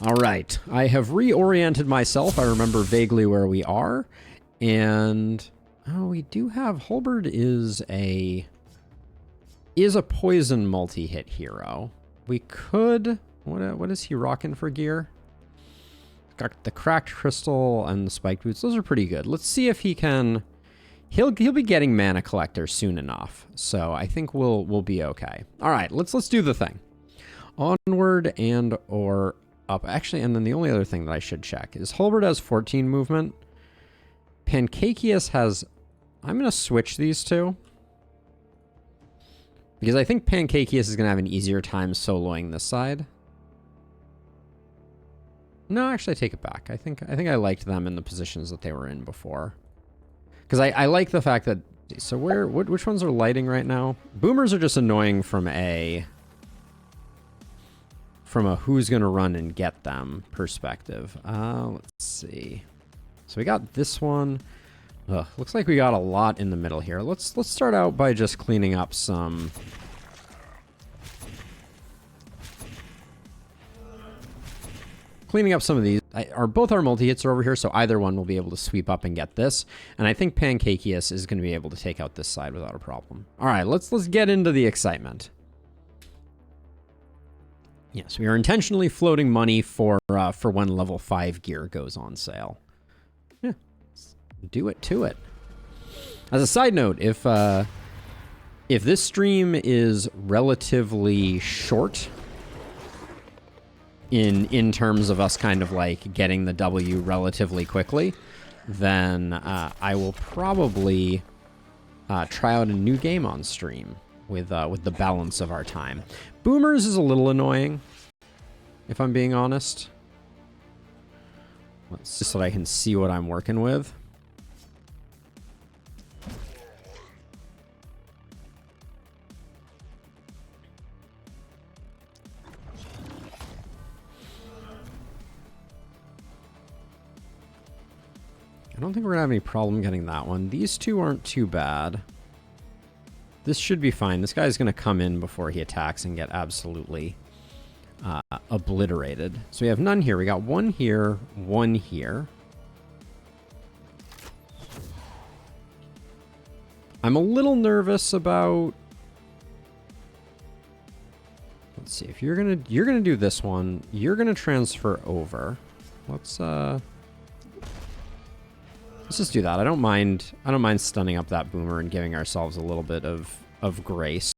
All right, I have reoriented myself. I remember vaguely where we are, and oh, we do have Halberd is a poison multi-hit hero. We could what is he rocking for gear? Got the cracked crystal and the spiked boots. Those are pretty good. Let's see if he can. He'll be getting mana collector soon enough, so I think we'll be okay. All right, let's do the thing. Onward and or up. Actually, and then the only other thing that I should check is Halberd has 14 movement. Pancakeus has. I'm gonna switch these two because I think Pancakeus is gonna have an easier time soloing this side. No, actually, I take it back. I think I liked them in the positions that they were in before. Because I like the fact that... So which ones are lighting right now? Boomers are just annoying from a who's going to run and get them perspective. Let's see. So we got this one. Ugh, looks like we got a lot in the middle here. Let's start out by just cleaning up some... Cleaning up some of these. Both our multi-hits are over here, so either one will be able to sweep up and get this. And I think Pancakeus is going to be able to take out this side without a problem. All right, let's get into the excitement. Yes, we are intentionally floating money for when level 5 gear goes on sale. Yeah, do it to it. As a side note, if this stream is relatively short in terms of us kind of like getting the W relatively quickly, then I will probably try out a new game on stream with the balance of our time. Boomers is a little annoying, if I'm being honest. Let's just so that I can see what I'm working with. I don't think we're gonna have any problem getting that one. These two aren't too bad. This should be fine. This guy's gonna come in before he attacks and get absolutely obliterated. So we have none here. We got one here, one here. I'm a little nervous about... Let's see, if you're gonna do this one, you're gonna transfer over. Let's just do that. I don't mind stunning up that boomer and giving ourselves a little bit of grace.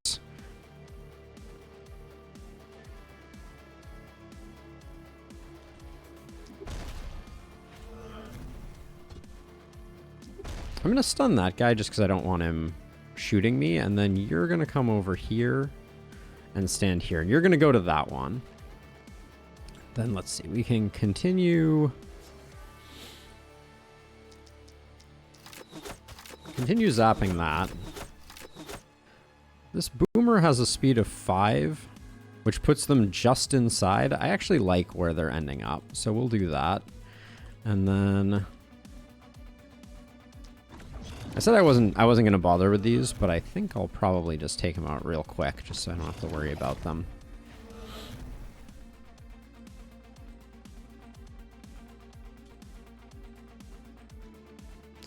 I'm gonna stun that guy just because I don't want him shooting me, and then you're gonna come over here and stand here, and you're gonna go to that one. Then let's see, we can continue zapping that. This boomer has a speed of 5, which puts them just inside. I actually like where they're ending up, so we'll do that. And then I said I wasn't going to bother with these, but I think I'll probably just take them out real quick just so I don't have to worry about them.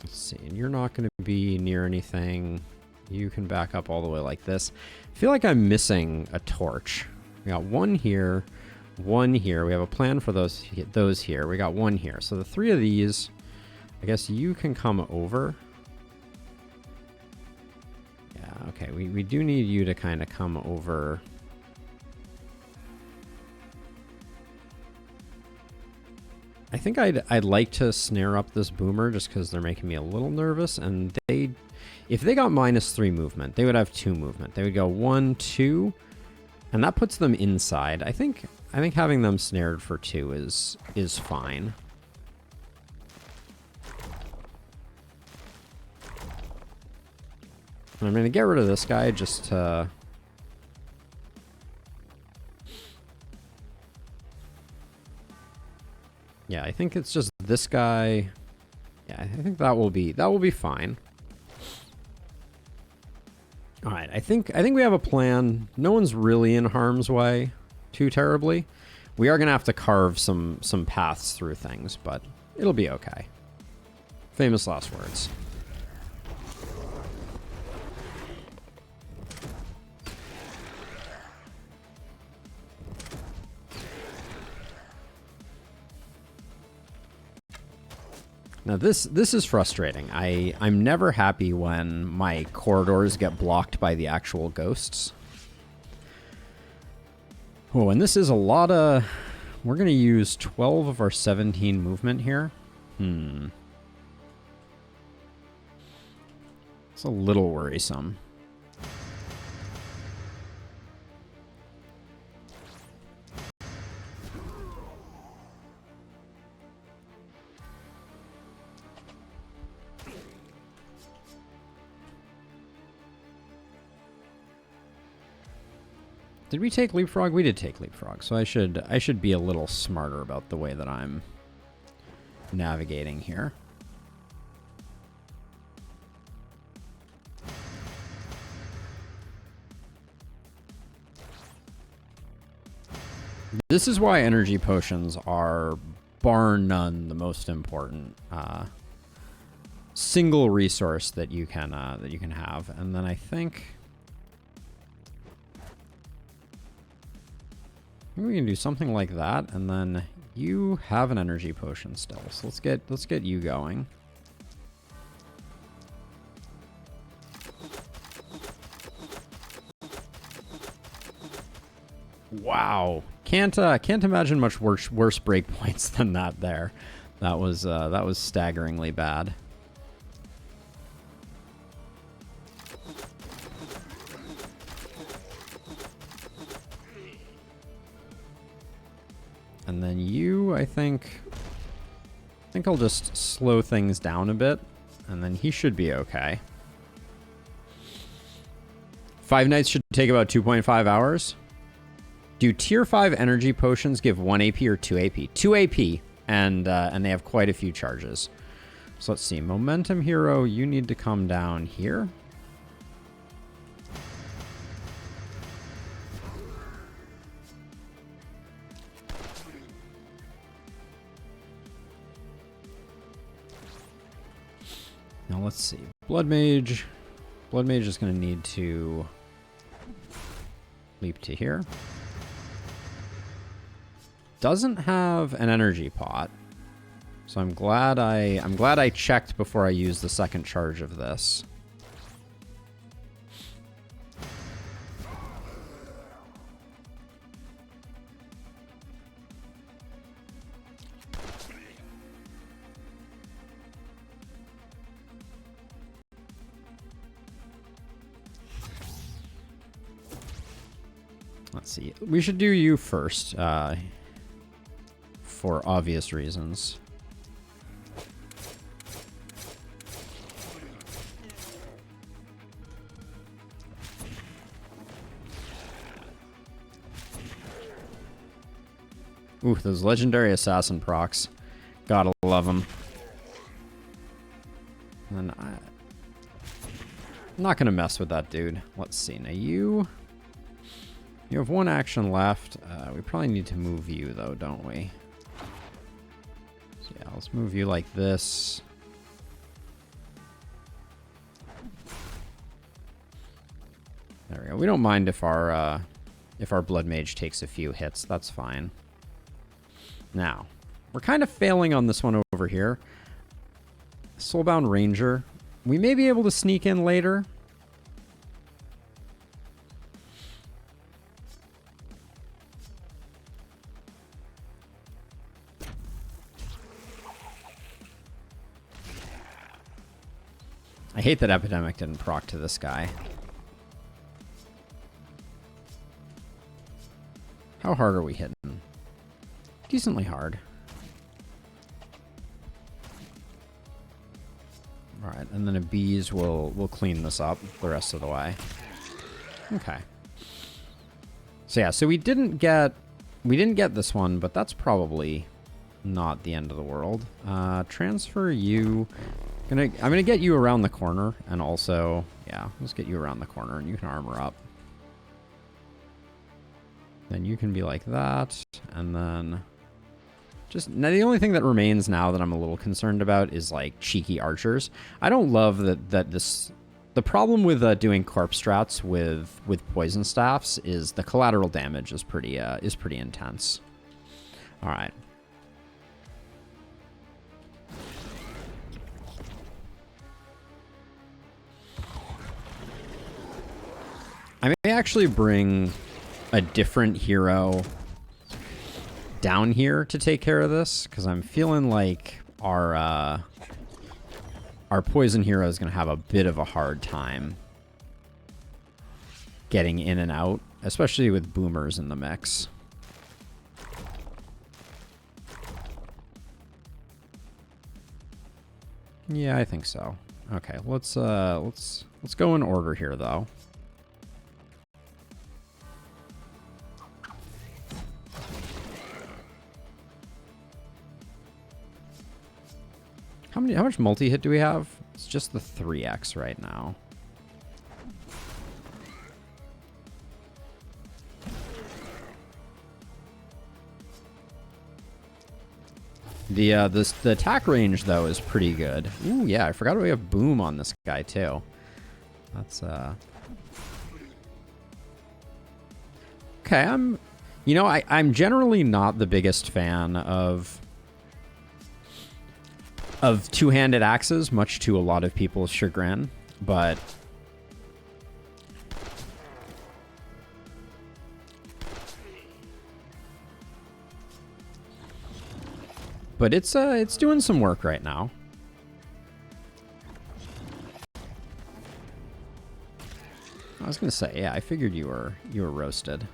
Let's see, and you're not going to be near anything. You can back up all the way like this. I feel like I'm missing a torch. We got one here, one here. We have a plan for those here. We got one here. So the 3 of these, I guess you can come over. Yeah, okay. We do need you to kind of come over. I think I'd like to snare up this boomer just because they're making me a little nervous, and if they got -3 movement, they would have 2 movement. They would go 1, 2, and that puts them inside. I think having them snared for 2 is fine. And I'm going to get rid of this guy just to... Yeah, I think it's just this guy. Yeah, I think that will be fine. All right, I think we have a plan. No one's really in harm's way too terribly. We are going to have to carve some paths through things, but it'll be okay. Famous last words. Now this is frustrating. I'm never happy when my corridors get blocked by the actual ghosts. Oh, and this is a lot of... We're going to use 12 of our 17 movement here. It's a little worrisome. Did we take leapfrog? We did take leapfrog, so I should be a little smarter about the way that I'm navigating here. This is why energy potions are bar none the most important single resource that you can have, and then I think we can do something like that, and then you have an energy potion still. So let's get you going. Wow, can't imagine much worse breakpoints than that. There, that was staggeringly bad. And then you, I think I'll just slow things down a bit, and then he should be okay. 5 nights should take about 2.5 hours. Do tier 5 energy potions give 1 AP or 2 AP? 2 AP, and they have quite a few charges. So let's see. Momentum Hero, you need to come down here. Now let's see. Blood Mage. Blood Mage is going to need to leap to here. Doesn't have an energy pot, so I'm glad I checked before I used the second charge of this. Let's see. We should do you first, for obvious reasons. Ooh, those legendary assassin procs. Gotta love them. And I'm not gonna mess with that dude. Let's see. Now you have 1 action left. We probably need to move you though, don't we? So yeah, let's move you like this. There we go. We don't mind if our Blood Mage takes a few hits. That's fine. Now, we're kind of failing on this one over here. Soulbound Ranger. We may be able to sneak in later. I hate that Epidemic didn't proc to this guy. How hard are we hitting? Decently hard. Alright, and then a bees will clean this up the rest of the way. Okay. So yeah, so we didn't get this one, but that's probably not the end of the world. Transfer you. I'm gonna get you around the corner, and also, yeah, let's get you around the corner, and you can armor up. Then you can be like that, and then just now the only thing that remains now that I'm a little concerned about is like cheeky archers. I don't love that this. The problem with doing corpse strats with poison staffs is the collateral damage is pretty intense. All right. I may actually bring a different hero down here to take care of this, because I'm feeling like our poison hero is going to have a bit of a hard time getting in and out, especially with boomers in the mix. Yeah, I think so. Okay, let's go in order here though. How much multi-hit do we have? It's just the 3x right now. The attack range though is pretty good. Ooh, yeah, I forgot we have boom on this guy too. That's okay, I'm generally not the biggest fan of two-handed axes, much to a lot of people's chagrin, but it's doing some work right now. I was gonna say, yeah, I figured you were roasted.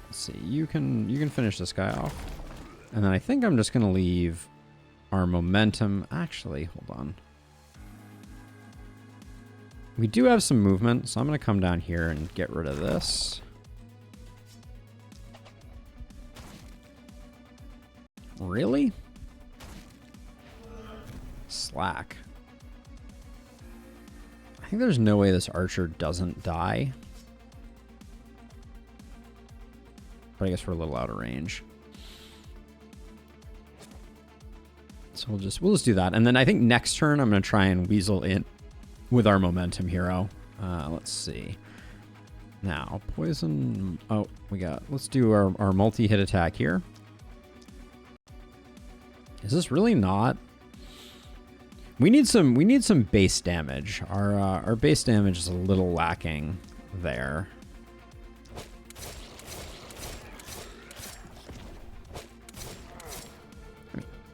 Let's see, you can finish this guy off. And then I think I'm just going to leave our momentum. Actually, hold on. We do have some movement, so I'm going to come down here and get rid of this. Really? Slack. I think there's no way this archer doesn't die. But I guess we're a little out of range. So we'll just do that. And then I think next turn I'm going to try and weasel in with our momentum hero. Let's see. Now, poison. Oh, let's do our multi-hit attack here. Is this really not? We need some base damage. Our base damage is a little lacking there.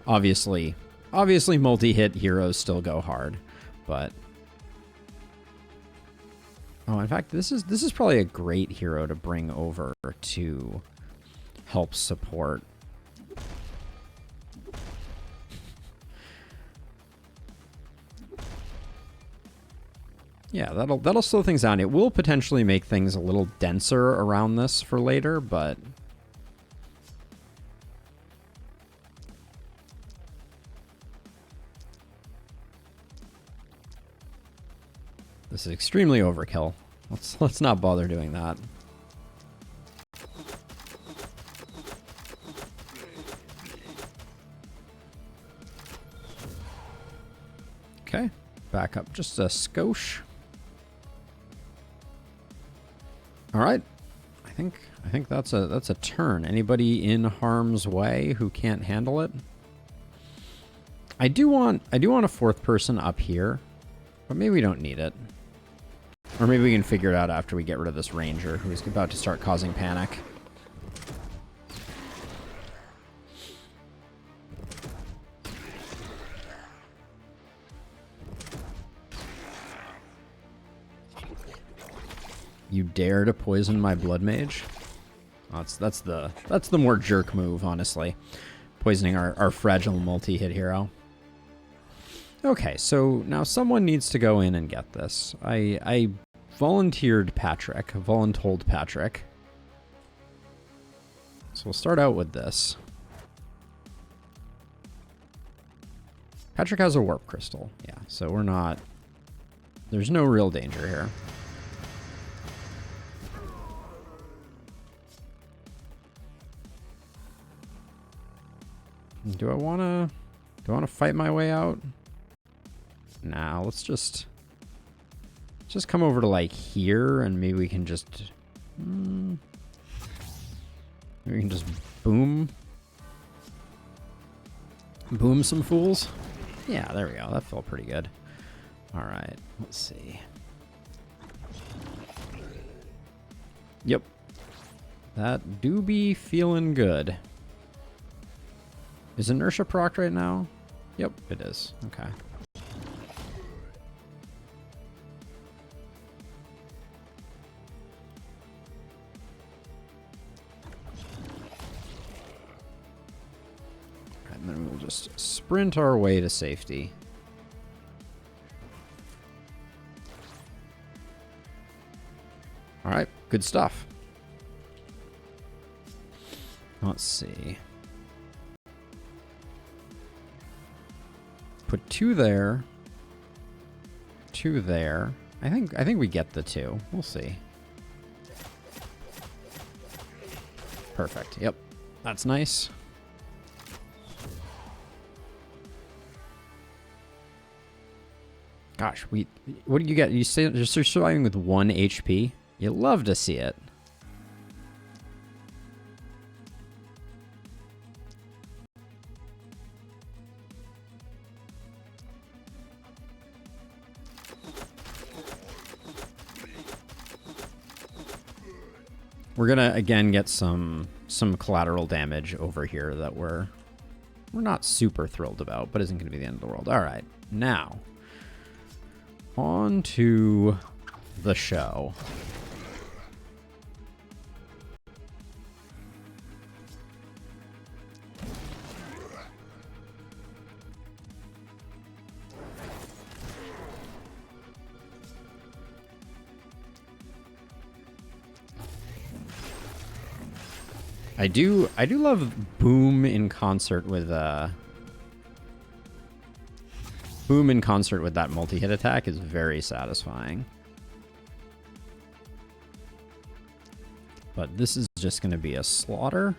Obviously multi-hit heroes still go hard, but oh, in fact, this is probably a great hero to bring over to help support. Yeah, that'll slow things down. It will potentially make things a little denser around this for later, but this is extremely overkill. Let's not bother doing that. Okay, back up just a skosh. All right, I think that's a turn. Anybody in harm's way who can't handle it? I do want a fourth person up here, but maybe we don't need it. Or maybe we can figure it out after we get rid of this ranger who's about to start causing panic. You dare to poison my blood mage? Oh, that's the more jerk move, honestly. Poisoning our fragile multi-hit hero. Okay, so now someone needs to go in and get this. I voluntold Patrick. So we'll start out with this. Patrick has a warp crystal. Yeah, so we're not... There's no real danger here. Do I wanna fight my way out? Nah, let's just come over to like here, and maybe we can just maybe we can just boom some fools. Yeah, there we go. That felt pretty good. All right, let's see. Yep, that do be feeling good. Is inertia procced right now? Yep, it is. Okay. And then we'll just sprint our way to safety. All right, good stuff. Let's see. Put 2 there. 2 there. I think we get the 2. We'll see. Perfect. Yep. That's nice. Gosh, what do you get? You say you're surviving with 1 HP? You love to see it. We're gonna again get some collateral damage over here that we're not super thrilled about, but isn't gonna be the end of the world. All right, now on to the show. I do love boom in concert with that multi-hit attack is very satisfying. But this is just going to be a slaughter.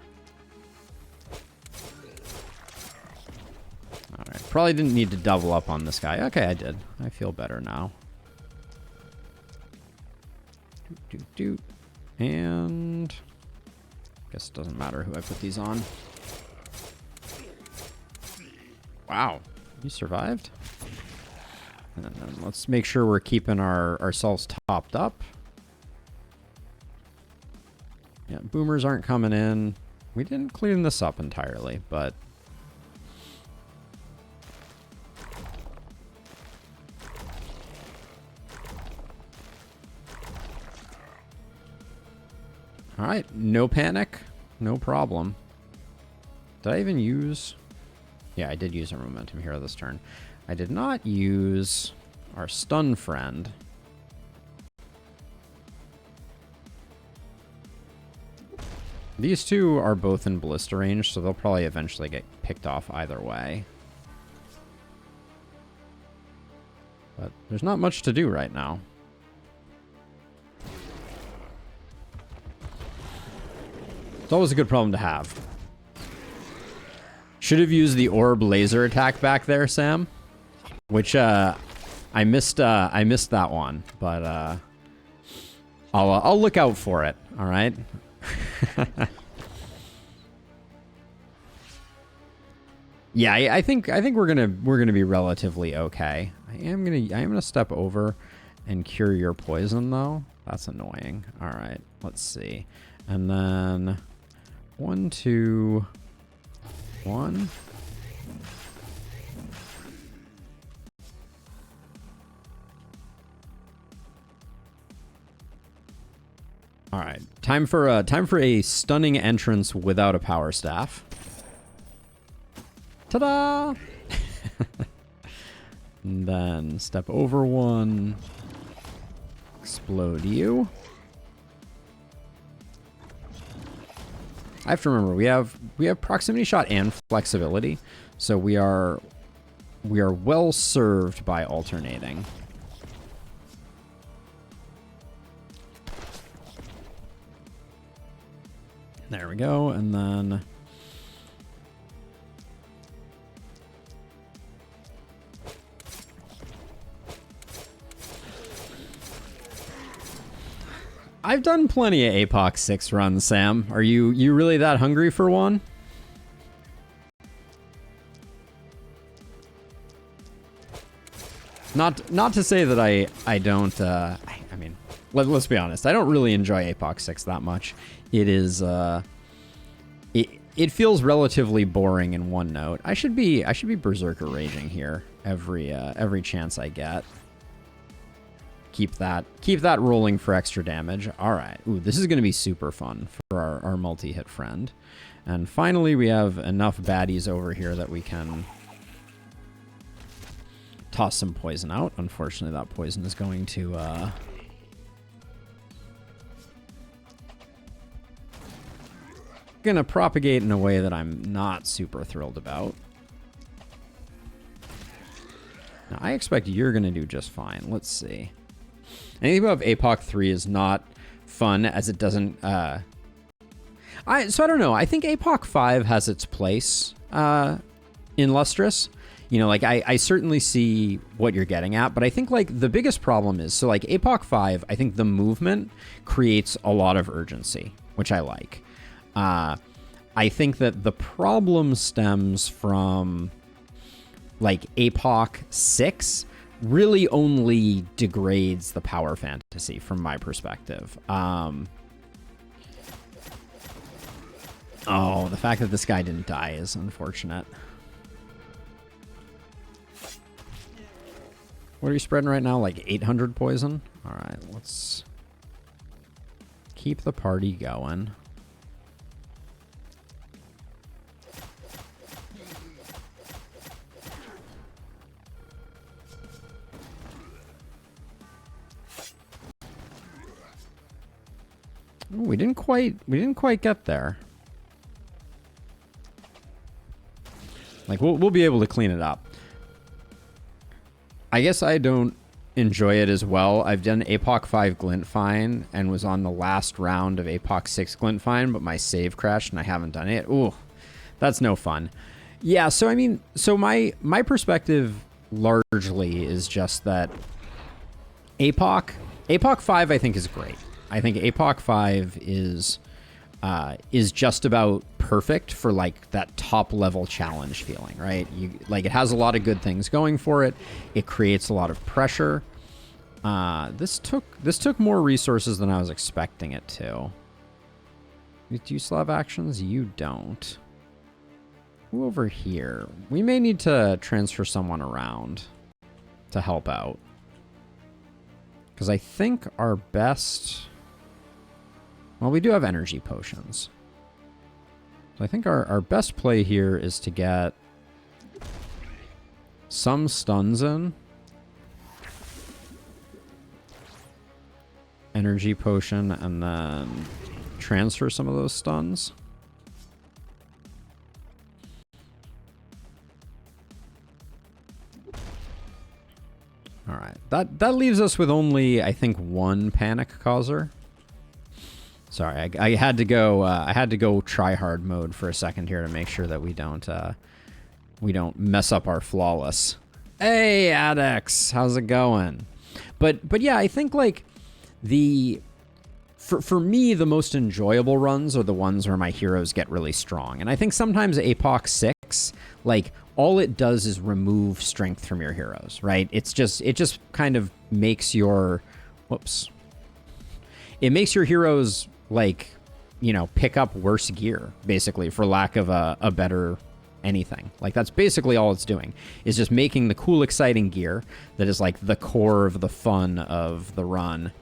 All right, probably didn't need to double up on this guy. Okay, I did. I feel better now. And guess it doesn't matter who I put these on. Wow, you survived? And then let's make sure we're keeping ourselves topped up. Yeah, boomers aren't coming in. We didn't clean this up entirely, but all right, no panic, no problem. Did I even use? Yeah, I did use our momentum hero this turn. I did not use our stun friend. These two are both in ballista range, so they'll probably eventually get picked off either way. But there's not much to do right now. It's always a good problem to have. Should have used the orb laser attack back there, Sam. Which I missed that one, but I'll look out for it. All right. Yeah, I think we're gonna be relatively okay. I am gonna step over and cure your poison though. That's annoying. All right, let's see, and then 1, 2, 1. All right, time for a stunning entrance without a power staff. Ta-da! And then step over 1, explode you. I have to remember we have proximity shot and flexibility, so we are well served by alternating. There we go, and then I've done plenty of APOC 6 runs, Sam. Are you really that hungry for one? Not to say that I don't. I mean, let's be honest. I don't really enjoy APOC 6 that much. It is it feels relatively boring in one note. I should be Berserker Raging here every chance I get. Keep that rolling for extra damage. All right. Ooh, this is going to be super fun for our multi-hit friend. And finally, we have enough baddies over here that we can toss some poison out. Unfortunately, that poison is going to gonna propagate in a way that I'm not super thrilled about. Now, I expect you're gonna do just fine. Let's see. Anything above APOC 3 is not fun, as it doesn't... So I don't know. I think APOC 5 has its place in Lustrous. You know, like, I certainly see what you're getting at, but I think, like, the biggest problem is... So, like, APOC 5, I think the movement creates a lot of urgency, which I like. I think that the problem stems from, like, APOC 6... really only degrades the power fantasy from my perspective. Oh, the fact that this guy didn't die is unfortunate. What are you spreading right now? Like 800 poison? All right, let's keep the party going. Ooh, we didn't quite get there. Like, we'll be able to clean it up. I guess I don't enjoy it as well. I've done APOC 5 Glintfine and was on the last round of APOC 6 Glintfine, but my save crashed and I haven't done it. Ooh, that's no fun. Yeah, so I mean, so my perspective largely is just that APOC 5 I think is great. I think APOC 5 is just about perfect for like that top level challenge feeling, right? Like it has a lot of good things going for it. It creates a lot of pressure. This took more resources than I was expecting it to. Do you still have actions? You don't. Who over here? We may need to transfer someone around to help out. Because I think our best... Well, we do have energy potions. So I think our best play here is to get some stuns in. Energy potion, and then transfer some of those stuns. All right, that leaves us with only, I think, one panic causer. Sorry, I had to go try hard mode for a second here to make sure that we don't mess up our flawless. Hey, Adex, how's it going? But yeah, I think like for me the most enjoyable runs are the ones where my heroes get really strong, and I think sometimes APOC 6, like all it does is remove strength from your heroes, right? It just kind of makes your it makes your heroes, like, you know, pick up worse gear, basically, for lack of a better anything. Like, that's basically all it's doing, is just making the cool, exciting gear that is, like, the core of the fun of the run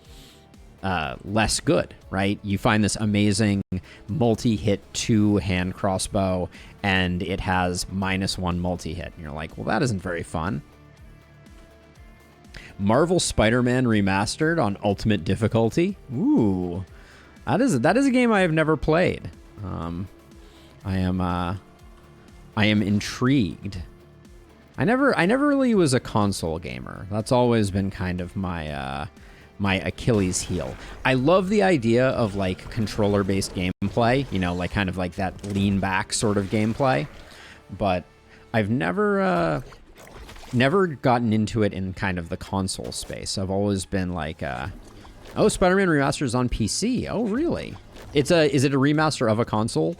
less good, right? You find this amazing multi-hit 2 hand crossbow, and it has -1 multi-hit. And you're like, well, that isn't very fun. Marvel Spider-Man Remastered on Ultimate Difficulty. Ooh. That is a game I have never played. I am intrigued. I never really was a console gamer. That's always been kind of my my Achilles heel. I love the idea of like controller-based gameplay, you know, like kind of like that lean back sort of gameplay, but I've never gotten into it in kind of the console space. I've always been like Oh, Spider-Man Remastered is on PC. Oh, really? Is it a remaster of a console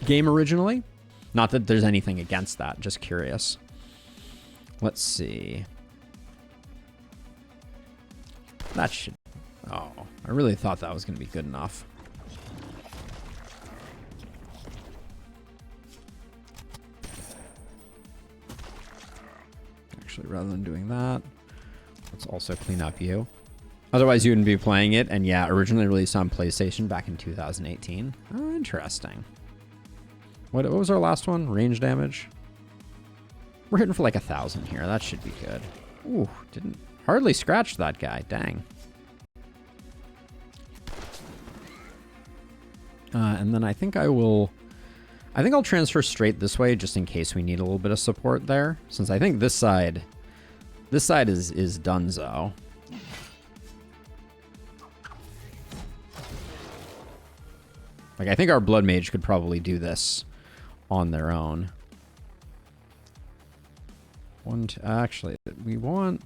game originally? Not that there's anything against that, just curious. Let's see. That should... Oh, I really thought that was going to be good enough. Actually, rather than doing that, let's also clean up you. Otherwise, you wouldn't be playing it. And yeah, originally released on PlayStation back in 2018. Oh, interesting. What was our last one? Range damage? We're hitting for like 1,000 here. That should be good. Ooh, didn't hardly scratch that guy. Dang. And then I think I'll transfer straight this way just in case we need a little bit of support there. Since I think this side is donezo. Like, I think our Blood Mage could probably do this on their own. Actually, we want...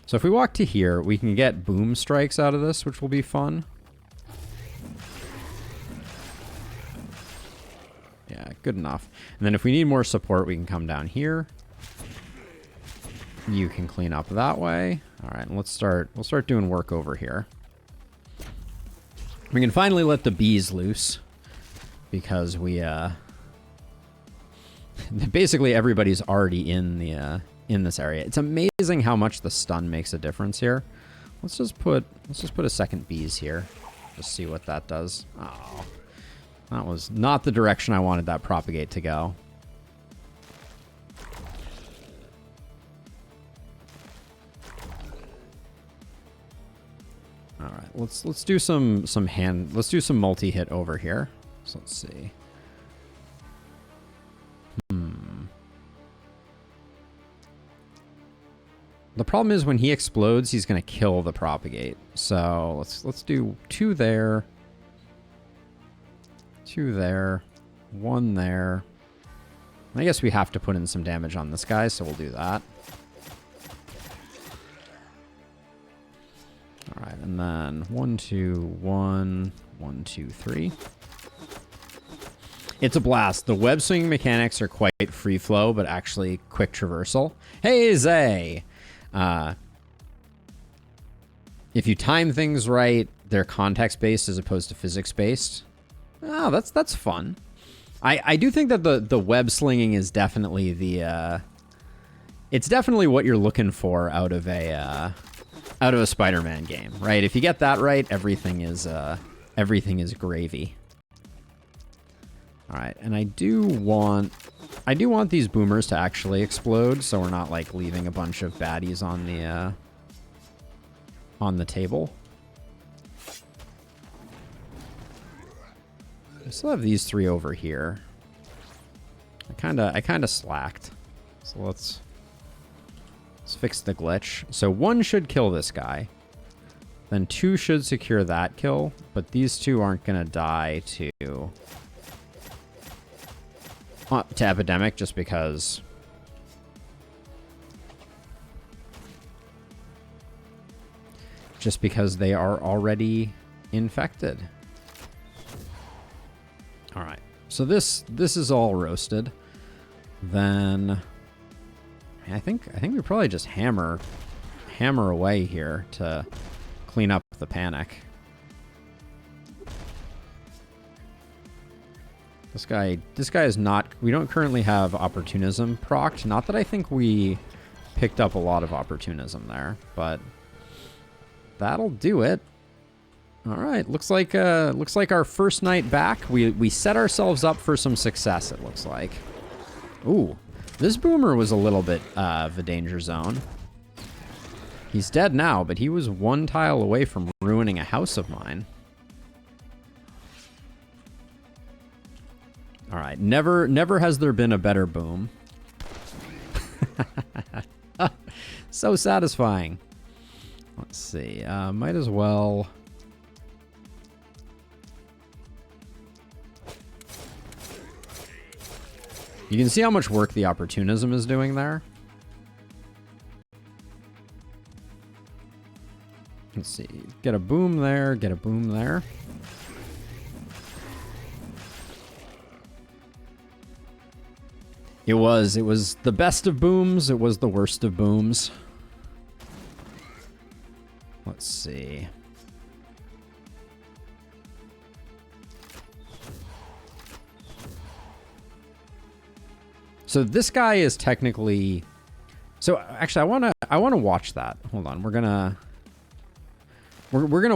So if we walk to here, we can get boom strikes out of this, which will be fun. Yeah, good enough. And then if we need more support, we can come down here. You can clean up that way. All right, and we'll start doing work over here. We can finally let the bees loose because we basically everybody's already in the in this area. It's amazing how much the stun makes a difference here. Let's just put a second bees here. Just see what that does. Oh. That was not the direction I wanted that propagate to go. All right, let's do some multi-hit over here. So let's see. The problem is when he explodes, he's going to kill the propagate. So let's do 2 there. 2 there. 1 there. I guess we have to put in some damage on this guy, so we'll do that. All right, and then 1, 2, 1, 1, 2, 3. It's a blast. The web swinging mechanics are quite free flow, but actually quick traversal. Hey, Zay! If you time things right, they're context-based as opposed to physics-based. Oh, that's fun. I do think that the web slinging is definitely it's definitely what you're looking for out of a Spider-Man game, right? If you get that right, everything is gravy. All right, and I do want these boomers to actually explode, so we're not like leaving a bunch of baddies on the table. I still have these 3 over here. I kind of slacked. So let's fix the glitch. So 1 should kill this guy. Then 2 should secure that kill, but these 2 aren't gonna die to Epidemic just because they are already infected. All right, so this is all roasted. Then I think we probably just hammer away here to clean up the panic. This guy is not... We don't currently have Opportunism procced. Not that I think we picked up a lot of Opportunism there, but that'll do it. All right, looks like our first night back. We set ourselves up for some success, it looks like. Ooh, this boomer was a little bit of a danger zone. He's dead now, but he was 1 tile away from ruining a house of mine. All right, never has there been a better boom. So satisfying. Let's see, might as well... You can see how much work the Opportunism is doing there. Let's see. Get a boom there. Get a boom there. It was the best of booms. It was the worst of booms. Let's see. So this guy is technically... So actually, I wanna watch that. Hold on, we're gonna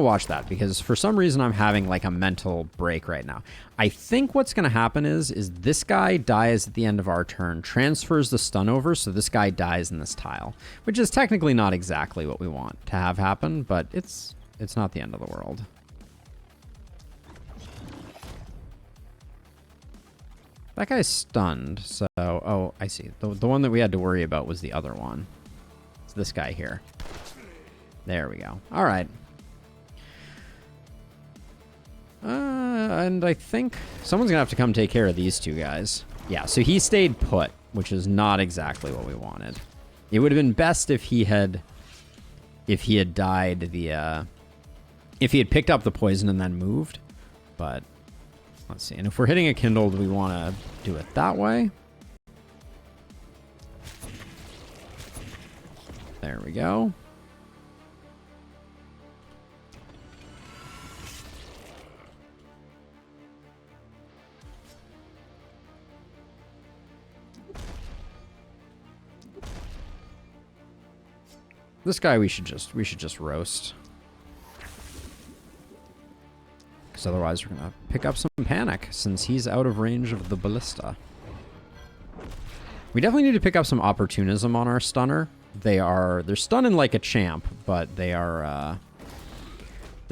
watch that because for some reason I'm having like a mental break right now. I think what's gonna happen is this guy dies at the end of our turn, transfers the stun over, so this guy dies in this tile, which is technically not exactly what we want to have happen, but it's not the end of the world. That guy's stunned, so... Oh, I see. The one that we had to worry about was the other one. It's this guy here. There we go. All right. And I think someone's going to have to come take care of these two guys. Yeah, so he stayed put, which is not exactly what we wanted. It would have been best if he had died the... if he had picked up the poison and then moved, but... Let's see, and if we're hitting a kindled, we want to do it that way. There we go. This guy we should just roast. Because otherwise we're going to pick up some panic since he's out of range of the ballista. We definitely need to pick up some opportunism on our stunner. They're stunning like a champ, but they're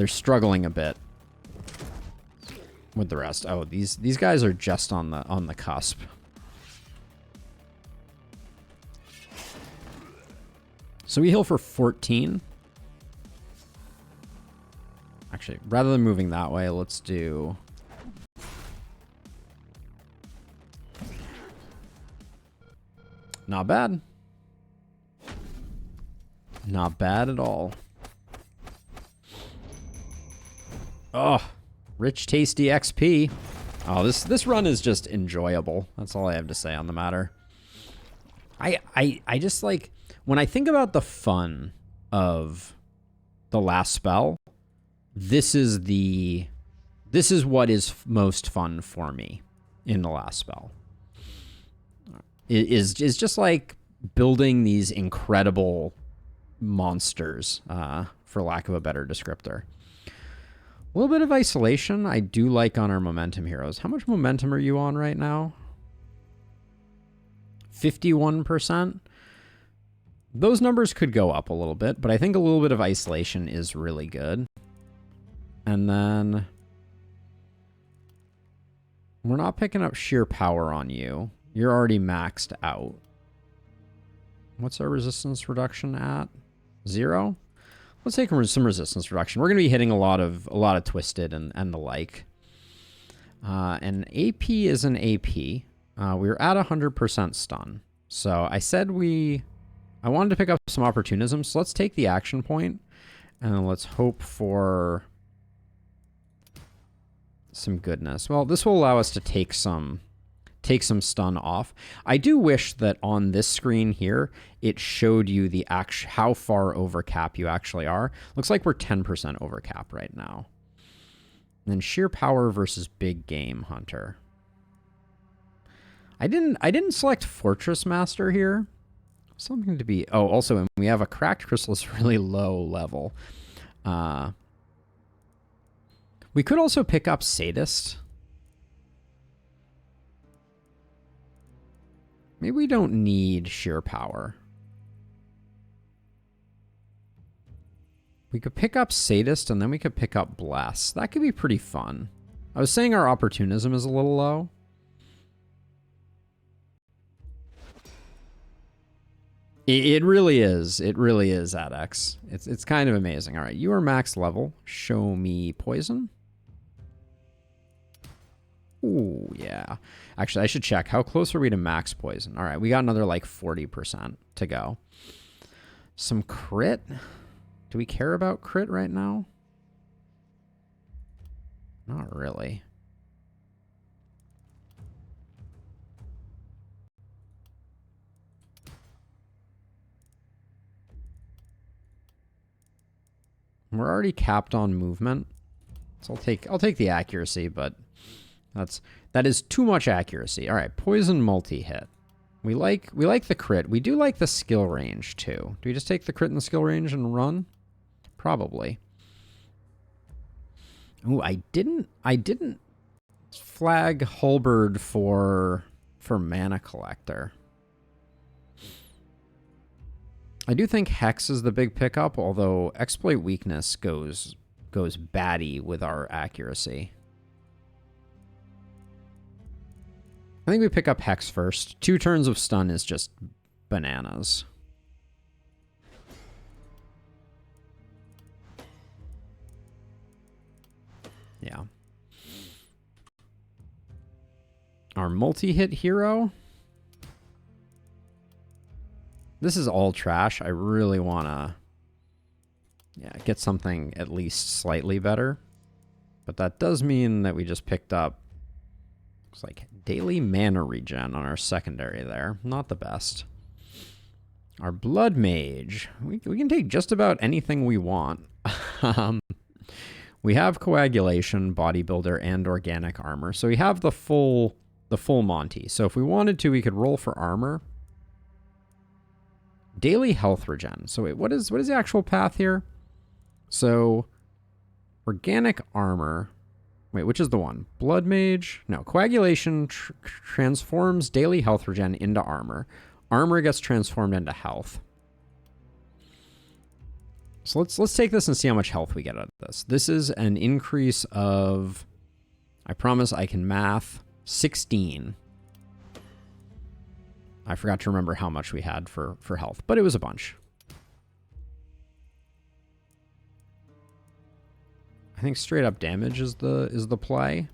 struggling a bit with the rest. Oh, these guys are just on the cusp. So we heal for 14. Actually, rather than moving that way, let's do... Not bad. Not bad at all. Oh, rich, tasty XP. Oh, this run is just enjoyable. That's all I have to say on the matter. I just like... When I think about the fun of the last spell... This is what is most fun for me in the last spell. It is just like building these incredible monsters, for lack of a better descriptor. A little bit of isolation I do like on our momentum heroes. How much momentum are you on right now? 51%? Those numbers could go up a little bit, but I think a little bit of isolation is really good. And then we're not picking up sheer power on you. You're already maxed out. What's our resistance reduction at? 0? Let's take some resistance reduction. We're going to be hitting a lot of twisted and the like. And AP is an AP. We're at 100% stun. So I said I wanted to pick up some opportunism. So let's take the action point and let's hope for some goodness. Well, this will allow us to take some stun off. I do wish that on this screen here, it showed you how far over cap you actually are. Looks like we're 10% over cap right now. And then sheer power versus big game hunter. I didn't select Fortress Master here. Something to be... Oh, also, we have a cracked crystal is really low level. We could also pick up Sadist. Maybe we don't need sheer power. We could pick up Sadist and then we could pick up Bless. That could be pretty fun. I was saying our opportunism is a little low. It really is. It really is, Adex. It's kind of amazing. All right, you are max level. Show me poison. Ooh, yeah. Actually, I should check. How close are we to max poison? All right, we got another like 40% to go. Some crit. Do we care about crit right now? Not really. We're already capped on movement. So I'll take the accuracy, but that is too much accuracy. All right, poison multi-hit. We like the crit. We do like the skill range too. Do we just take the crit and the skill range and run? Probably. Ooh, I didn't flag Halberd for mana collector. I do think Hex is the big pickup, although exploit weakness goes batty with our accuracy. I think we pick up Hex first. 2 turns of stun is just bananas. Yeah. Our multi-hit hero. This is all trash. I really want to get something at least slightly better. But that does mean that we just picked up, looks like, daily mana regen on our secondary there. Not the best. Our blood mage. We can take just about anything we want. We have coagulation, bodybuilder, and organic armor. So we have the full Monty. So if we wanted to, we could roll for armor. Daily health regen. So wait, what is the actual path here? So organic armor. Wait, which is the one? Blood mage? No, coagulation transforms daily health regen into armor. Armor gets transformed into health. So let's take this and see how much health we get out of this. This is an increase of, I promise I can math, 16. I forgot to remember how much we had for health, but it was a bunch. I think straight up damage is the play.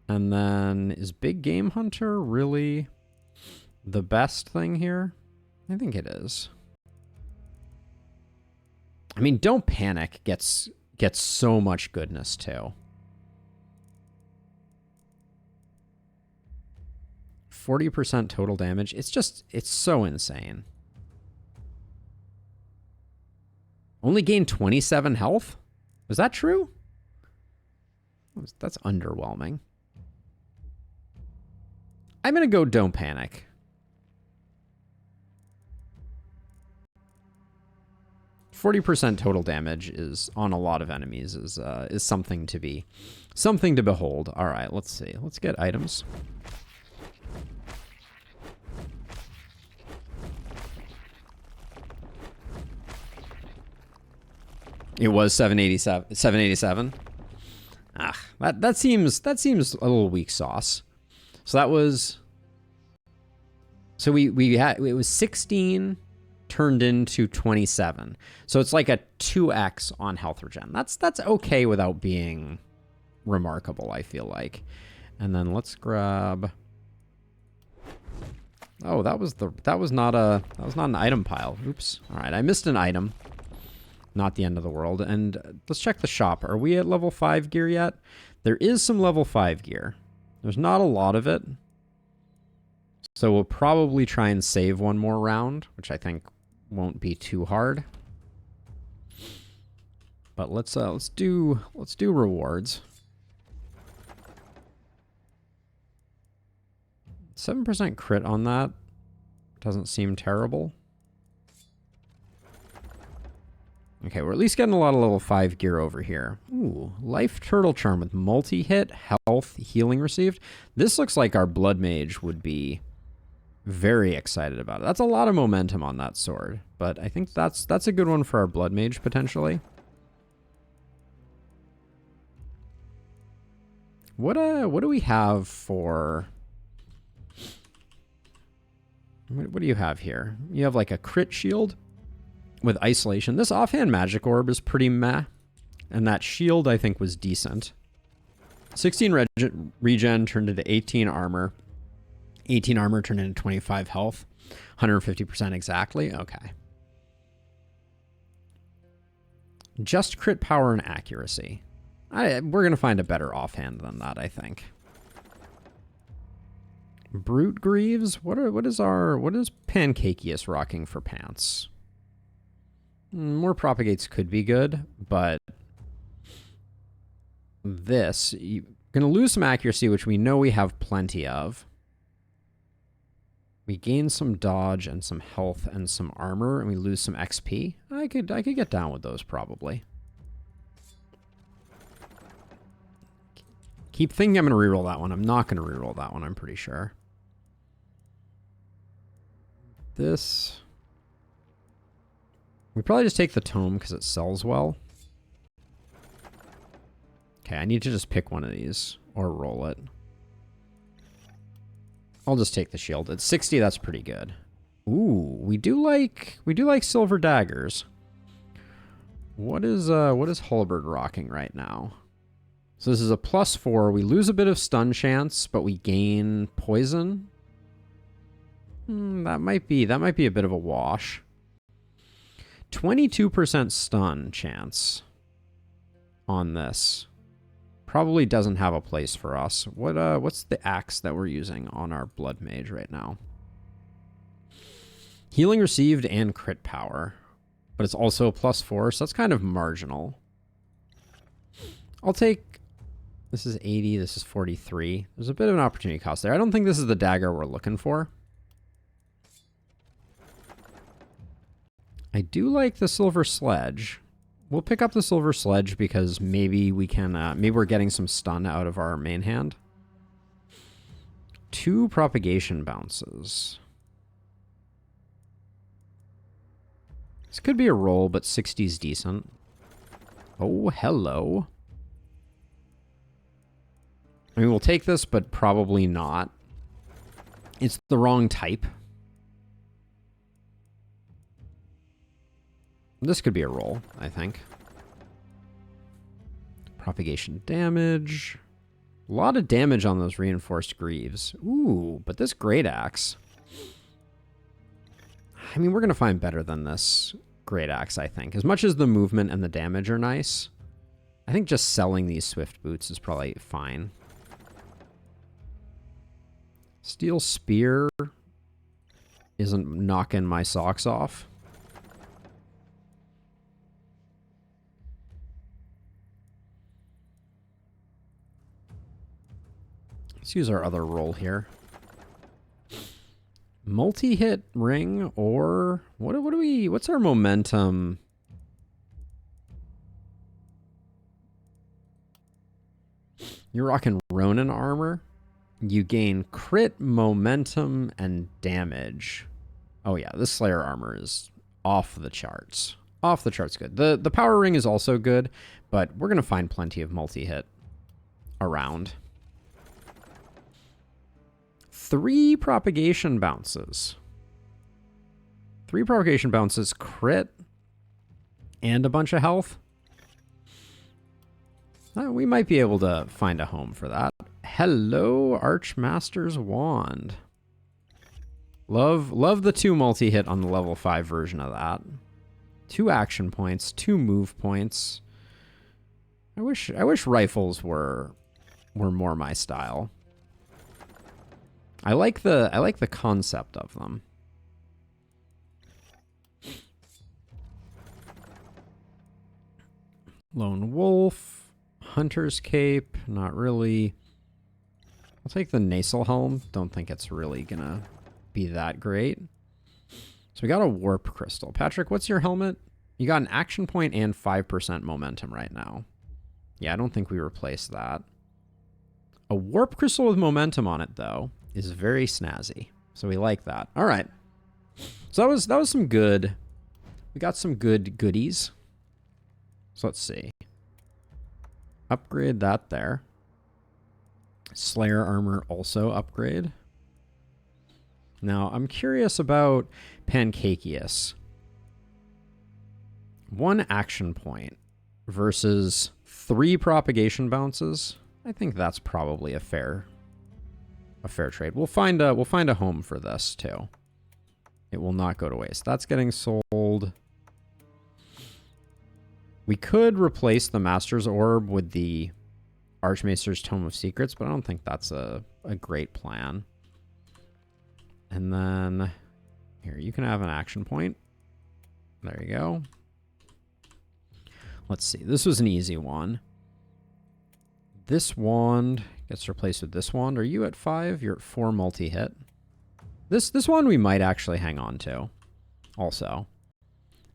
And then is Big Game Hunter really the best thing here? I think it is. I mean, Don't Panic gets so much goodness too. 40% total damage. It's so insane. Only gained 27 health? Was that true? That's underwhelming. I'm going to go Don't Panic. %40 total damage is on a lot of enemies is something to behold. All right, let's see. Let's get items. It was 787. 787. Ah, that seems a little weak sauce. So that was. So we had, it was 16 turned into 27. So it's like a 2x on health regen. That's okay without being remarkable, I feel like. And then let's grab. Oh, that was not an item pile. Oops. All right, I missed an item. Not the end of the world. And let's check the shop. Are we at level 5 gear yet? There is some level 5 gear. There's not a lot of it. So we'll probably try and save one more round, which I think won't be too hard. But let's do rewards. 7% crit on that doesn't seem terrible. Okay, we're at least getting a lot of level 5 gear over here. Ooh, Life Turtle Charm with multi-hit, health, healing received. This looks like our Blood Mage would be very excited about it. That's a lot of momentum on that sword, but I think that's a good one for our Blood Mage, potentially. What do we have for... What do you have here? You have like a crit shield with isolation. This offhand magic orb is pretty meh. And that shield, I think, was decent. 16 regen turned into 18 armor. 18 armor turned into 25 health. 150% exactly. Okay. Just crit power and accuracy. We're going to find a better offhand than that, I think. Brute Greaves? What is Pancakeus rocking for pants? More propagates could be good, but this, you're going to lose some accuracy, which we know we have plenty of. We gain some dodge and some health and some armor, and we lose some XP. I could get down with those probably. Keep thinking I'm going to reroll that one. I'm not going to reroll that one, I'm pretty sure. This... We probably just take the tome because it sells well. Okay, I need to just pick one of these or roll it. I'll just take the shield. At 60, that's pretty good. Ooh, we do like silver daggers. What is Halberd rocking right now? So this is a +4. We lose a bit of stun chance, but we gain poison. That might be a bit of a wash. 22% stun chance on this. Probably doesn't have a place for us. What's the axe that we're using on our blood mage right now? Healing received and crit power. But it's also a +4, so that's kind of marginal. I'll take... This is 80, this is 43. There's a bit of an opportunity cost there. I don't think this is the dagger we're looking for. I do like the silver sledge. We'll pick up the silver sledge because maybe we can, maybe we're getting some stun out of our main hand. 2 propagation bounces. This could be a roll, but 60's decent. Oh, hello. I mean, we'll take this, but probably not. It's the wrong type. This could be a roll, I think. Propagation damage. A lot of damage on those reinforced greaves. Ooh, but this great axe. I mean, we're going to find better than this great axe, I think. As much as the movement and the damage are nice, I think just selling these swift boots is probably fine. Steel spear isn't knocking my socks off. Let's use our other roll here. Multi-hit ring or what's our momentum? You're rocking Ronin armor. You gain crit, momentum, and damage. Oh yeah, this Slayer armor is off the charts. Off the charts good. The power ring is also good, but we're gonna find plenty of multi-hit around. 3 propagation bounces. 3 propagation bounces, crit, and a bunch of health. We might be able to find a home for that. Hello, Archmaster's Wand. Love the 2 multi-hit on the level 5 version of that. 2 action points, 2 move points. I wish rifles were more my style. I like the concept of them. Lone Wolf, Hunter's Cape, not really. I'll take the Nasal Helm. Don't think it's really gonna be that great. So we got a Warp Crystal. Patrick, what's your helmet? You got an action point and 5% momentum right now. Yeah, I don't think we replace that. A Warp Crystal with momentum on it, though, is very snazzy. So we like that. All right. So that was some good. We got some good goodies. So let's see. Upgrade that there. Slayer armor also upgrade. Now, I'm curious about Pancakeus. 1 action point versus 3 propagation bounces. I think that's probably a fair trade. We'll find a home for this too. It will not go to waste. That's getting sold. We could replace the Master's Orb with the Archmaester's Tome of Secrets, but I don't think that's a great plan. And then, here, you can have an action point. There you go. Let's see. This was an easy one. This wand gets replaced with this wand. Are you at 5? You're at 4 multi-hit. This one we might actually hang on to also.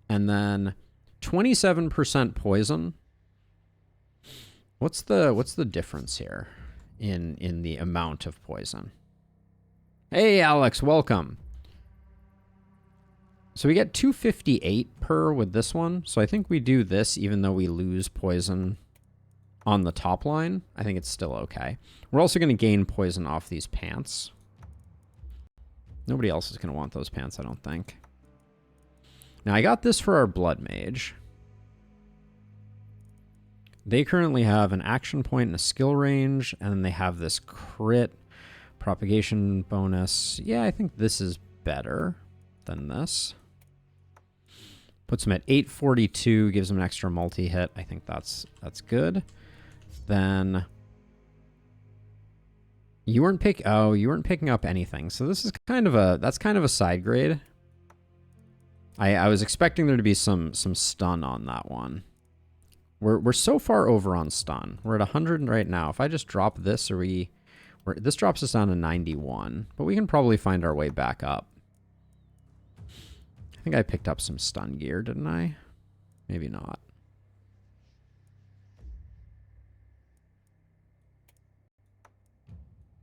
And then 27% poison. What's the difference here in the amount of poison? Hey, Alex, welcome. So we get 258 per with this one. So I think we do this even though we lose poison on the top line. I think it's still okay. We're also going to gain poison off these pants. Nobody else is going to want those pants, I don't think. Now, I got this for our Blood Mage. They currently have an action point and a skill range, and then they have this crit propagation bonus. Yeah, I think this is better than this. Puts them at 842, gives them an extra multi-hit. I think that's good. Then you weren't picking up anything. So this is kind of a side grade. I was expecting there to be some stun on that one. We're so far over on stun. We're at 100 right now. If I just drop this, this drops us down to 91, but we can probably find our way back up. I think I picked up some stun gear, didn't I? Maybe not.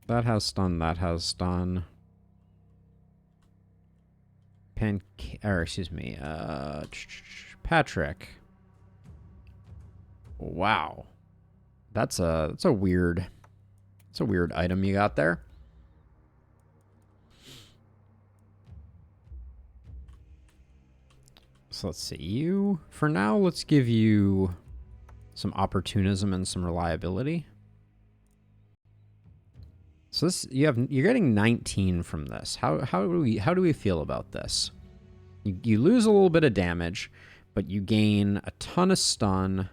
That has stun, that has stun. Patrick. Wow. That's a weird item you got there. So let's see. You, for now, let's give you some opportunism and some reliability. So this, you're getting 19 from this. How do we feel about this? You lose a little bit of damage, but you gain a ton of stun.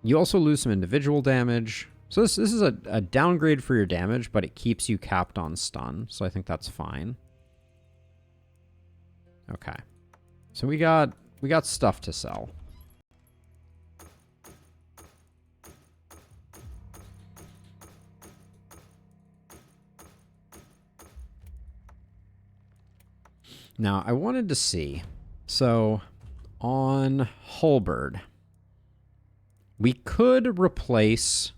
You also lose some individual damage. So this is a downgrade for your damage, but it keeps you capped on stun. So I think that's fine. Okay. So we got stuff to sell. Now, I wanted to see, so on Halberd, we could replace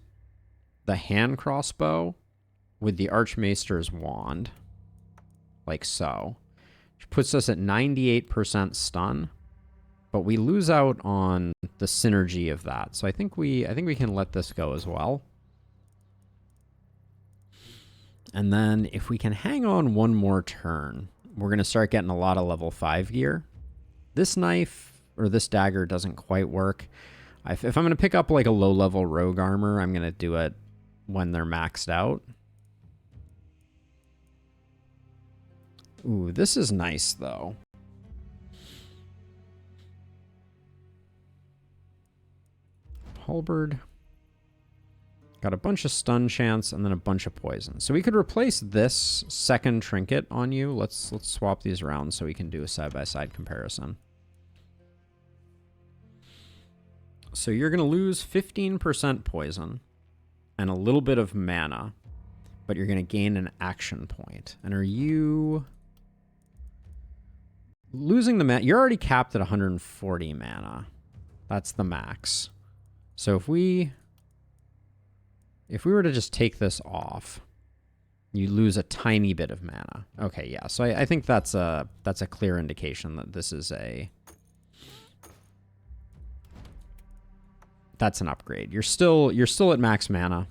the hand crossbow with the Archmaester's wand, like so, which puts us at 98% stun, but we lose out on the synergy of that. So I think we can let this go as well. And then if we can hang on one more turn, we're going to start getting a lot of level 5 gear. This knife or this dagger doesn't quite work. If I'm going to pick up like a low-level rogue armor, I'm going to do it when they're maxed out. Ooh, this is nice, though. Halberd. Got a bunch of stun chance and then a bunch of poison. So we could replace this second trinket on you. Let's swap these around so we can do a side-by-side comparison. So you're going to lose 15% poison and a little bit of mana, but you're going to gain an action point. And are you losing the mana? You're already capped at 140 mana. That's the max. So if we were to just take this off, you lose a tiny bit of mana. Okay, yeah. So I think that's a clear indication that this is that's an upgrade. You're still at max mana,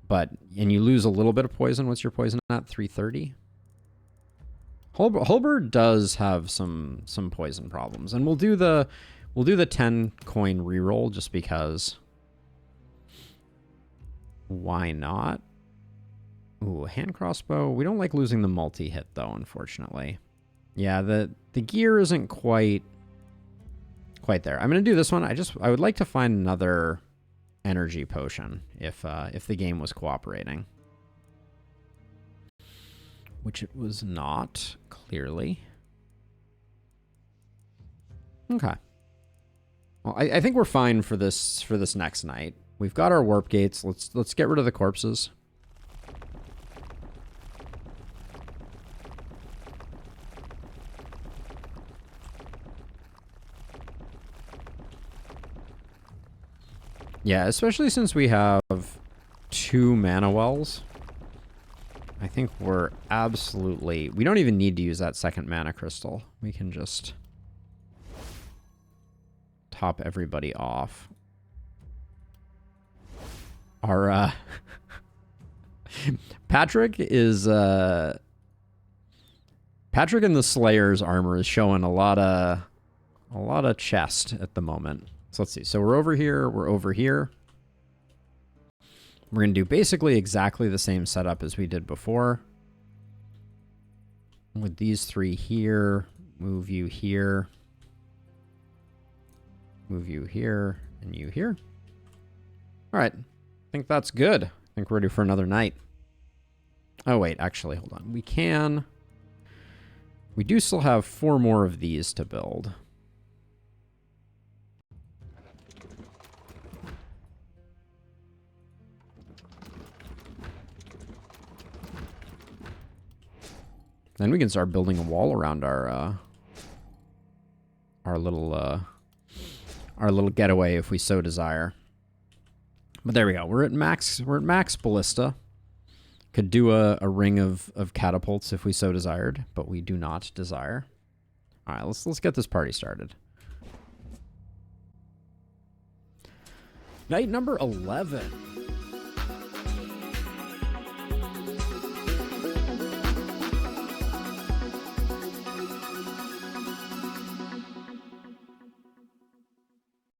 and you lose a little bit of poison. What's your poison at? 330? Halberd does have some poison problems, and we'll do the 10 coin reroll just because. Why not? Ooh, hand crossbow. We don't like losing the multi-hit, though, unfortunately. Yeah, the gear isn't quite quite there. I'm going to do this one. I would like to find another energy potion if the game was cooperating. Which it was not, clearly. Okay. Well, I think we're fine for this next night. We've got our warp gates. Let's get rid of the corpses. Yeah, especially since we have 2 mana wells. I think we're absolutely... We don't even need to use that second mana crystal. We can just top everybody off. Our, Patrick is, Patrick in the Slayer's armor is showing a lot of chest at the moment. So let's see. So we're over here. We're over here. We're going to do basically exactly the same setup as we did before. With these 3 here, move you here, move you here, and you here. All right. I think that's good. I think we're ready for another night. Oh, wait. Actually, hold on. We do still have 4 more of these to build. Then we can start building a wall around our little getaway if we so desire. But there we go. We're at max ballista. Could do a ring of catapults if we so desired, but we do not desire. All right, let's get this party started. Night number 11.